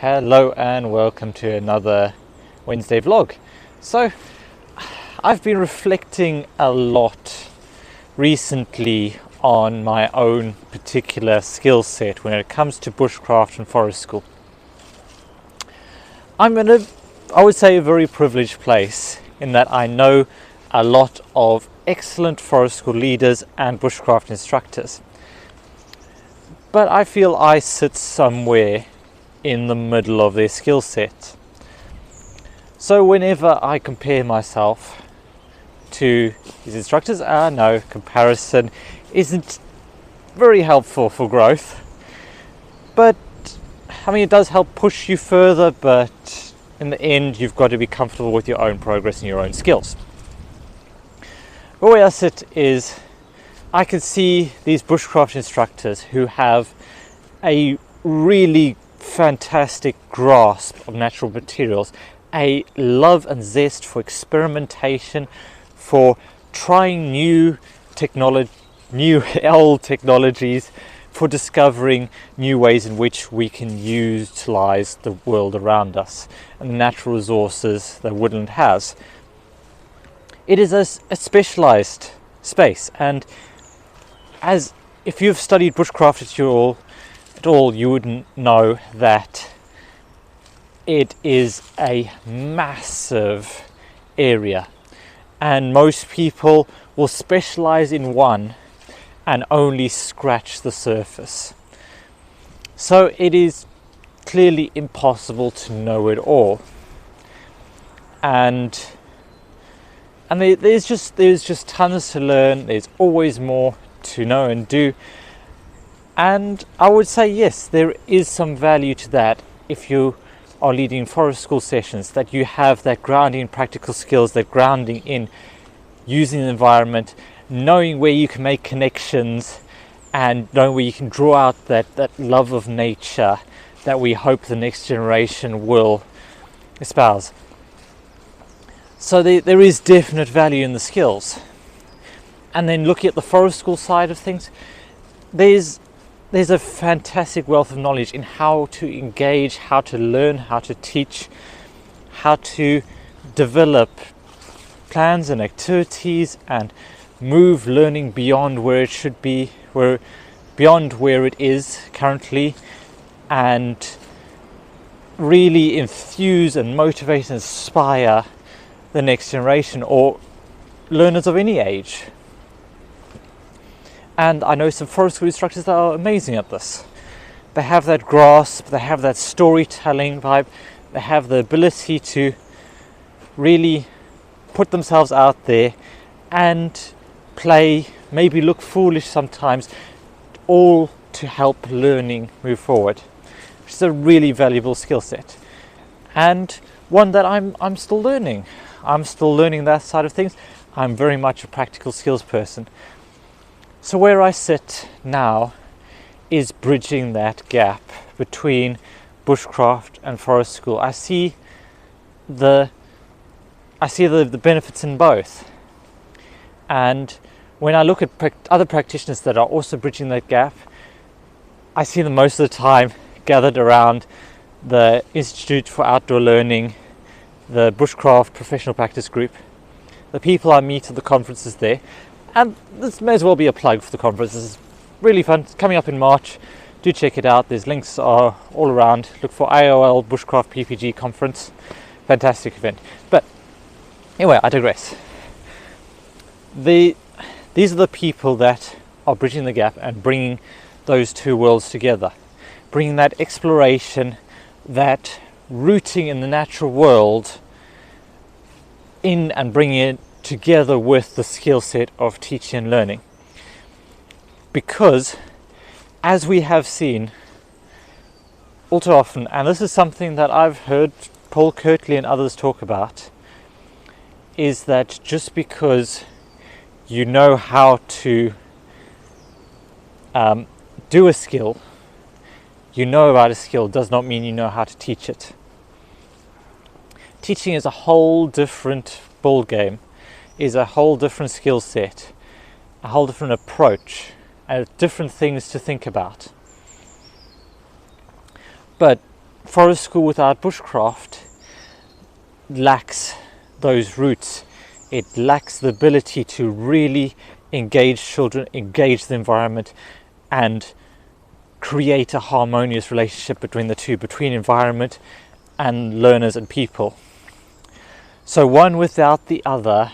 Hello and welcome to another Wednesday vlog. So I've been reflecting a lot recently on my own particular skill set when it comes to bushcraft and forest school. I'm in I would say, a very privileged place in that I know a lot of excellent forest school leaders and bushcraft instructors. But I feel I sit somewhere in the middle of their skill set. So whenever I compare myself to these instructors, no, comparison isn't very helpful for growth. But I mean, it does help push you further, but in the end you've got to be comfortable with your own progress and your own skills. The way I sit is I can see these bushcraft instructors who have a really fantastic grasp of natural materials, a love and zest for experimentation, for trying new old technologies, for discovering new ways in which we can utilize the world around us and the natural resources that woodland has. It is a specialized space, and as if you've studied bushcraft at all, you wouldn't know that it is a massive area, and most people will specialize in one and only scratch the surface. So it is clearly impossible to know it all, and there's just tons to learn. There's always more to know and do, and I would say yes, there is some value to that if you are leading forest school sessions, that you have that grounding in practical skills, that grounding in using the environment, knowing where you can make connections, and knowing where you can draw out that love of nature that we hope the next generation will espouse. So there is definite value in the skills. And then looking at the forest school side of things, there's a fantastic wealth of knowledge in how to engage, how to learn, how to teach, how to develop plans and activities and move learning beyond where it should be, beyond where it is currently, and really enthuse and motivate and inspire the next generation or learners of any age. And I know some forest school instructors that are amazing at this. They have that grasp, they have that storytelling vibe, they have the ability to really put themselves out there and play, maybe look foolish sometimes, all to help learning move forward, which is a really valuable skill set, and one that I'm still learning. I'm still learning that side of things. I'm very much a practical skills person. So where I sit now is bridging that gap between bushcraft and forest school. I see the benefits in both. And when I look at other practitioners that are also bridging that gap, I see them most of the time gathered around the Institute for Outdoor Learning, the Bushcraft Professional Practice Group, the people I meet at the conferences there. And this may as well be a plug for the conference. It's really fun. It's coming up in March. Do check it out. There's links are all around. Look for IOL Bushcraft PPG conference. Fantastic event. But anyway, I digress. These are the people that are bridging the gap and bringing those two worlds together. Bringing that exploration, that rooting in the natural world in, and bringing it together with the skill set of teaching and learning. Because as we have seen all too often, and this is something that I've heard Paul Kirtley and others talk about, is that just because you know how to do a skill, you know about a skill, does not mean you know how to teach it. Teaching is a whole different ball game, is a whole different skill set, a whole different approach, and different things to think about. But forest school without bushcraft lacks those roots. It lacks the ability to really engage children, engage the environment, and create a harmonious relationship between the two, between environment and learners and people. So one without the other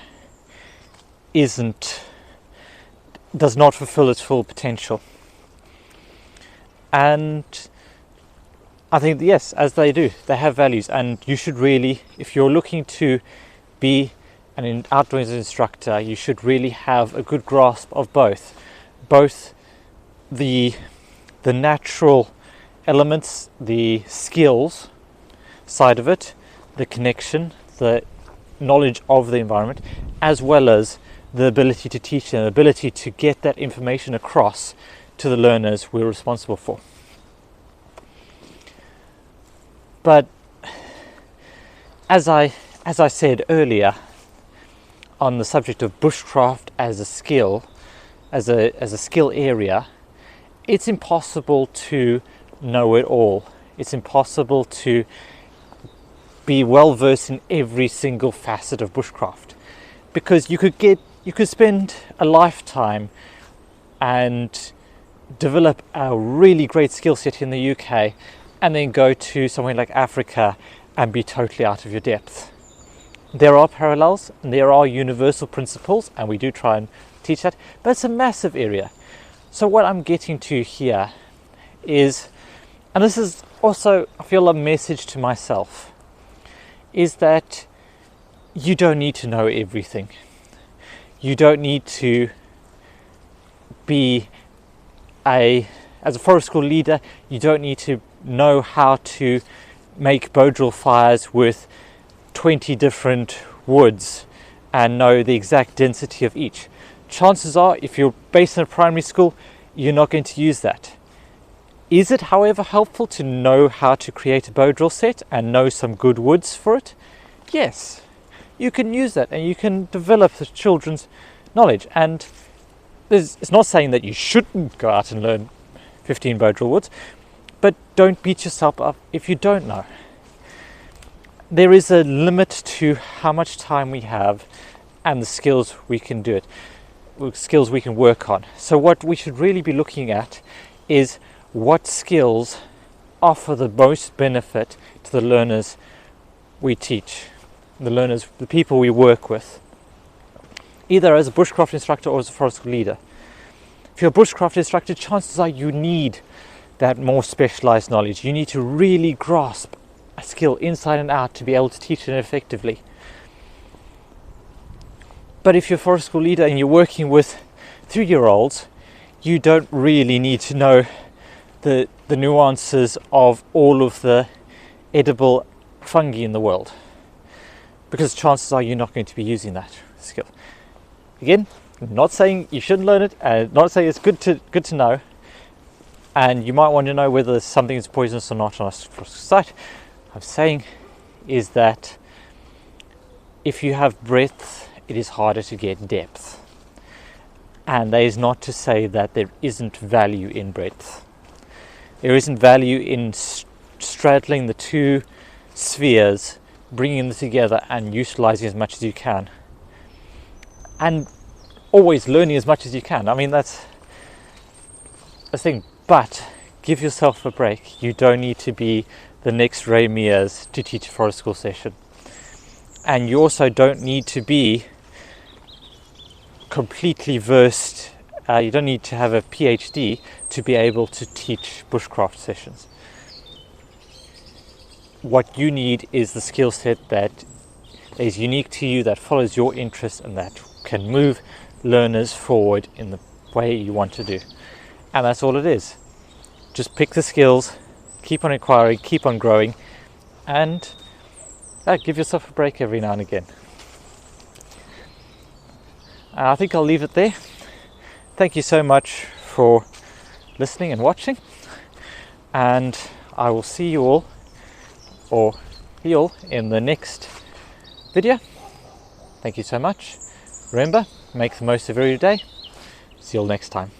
does not fulfill its full potential. And I think, yes, as they do, they have values, and you should really, if you're looking to be an outdoors instructor, you should really have a good grasp of both the natural elements, the skills side of it, the connection, the knowledge of the environment, as well as the ability to teach and the ability to get that information across to the learners we're responsible for. But as I said earlier, on the subject of bushcraft as a skill, as a skill area, it's impossible to know it all. It's impossible to be well versed in every single facet of bushcraft, because you could spend a lifetime and develop a really great skill set in the UK and then go to somewhere like Africa and be totally out of your depth. There are parallels and there are universal principles, and we do try and teach that, but it's a massive area. So what I'm getting to here is, and this is also, I feel, a message to myself, is that you don't need to know everything. You don't need to be as a forest school leader, you don't need to know how to make bow drill fires with 20 different woods and know the exact density of each. Chances are, if you're based in a primary school, you're not going to use that. Is it, however, helpful to know how to create a bow drill set and know some good woods for it? Yes, you can use that and you can develop the children's knowledge. And it's not saying that you shouldn't go out and learn 15 bow drill woods, but don't beat yourself up if you don't know. There is a limit to how much time we have and the skills we can do it, skills we can work on. So what we should really be looking at is what skills offer the most benefit to the learners we teach, the people we work with, either as a bushcraft instructor or as a forest school leader. If you're a bushcraft instructor, chances are you need that more specialized knowledge. You need to really grasp a skill inside and out to be able to teach it effectively. But if you're a forest school leader and you're working with 3-year-olds, you don't really need to know the nuances of all of the edible fungi in the world, because chances are you're not going to be using that skill. Again, I'm not saying you shouldn't learn it, not saying it's good to know, and you might want to know whether something is poisonous or not on a site. I'm saying is that if you have breadth, it is harder to get depth. And that is not to say that there isn't value in breadth. There isn't value in straddling the two spheres, bringing them together and utilizing as much as you can. And always learning as much as you can. I mean, that's the thing. But give yourself a break. You don't need to be the next Ray Mears to teach a forest school session. And you also don't need to be completely versed. You don't need to have a PhD to be able to teach bushcraft sessions. What you need is the skill set that is unique to you, that follows your interest, and that can move learners forward in the way you want to do. And that's all it is. Just pick the skills, keep on inquiring, keep on growing, and give yourself a break every now and again. I think I'll leave it there. Thank you so much for listening and watching, and I will see you all, or you all, in the next video. Thank you so much. Remember, make the most of every day. See you all next time.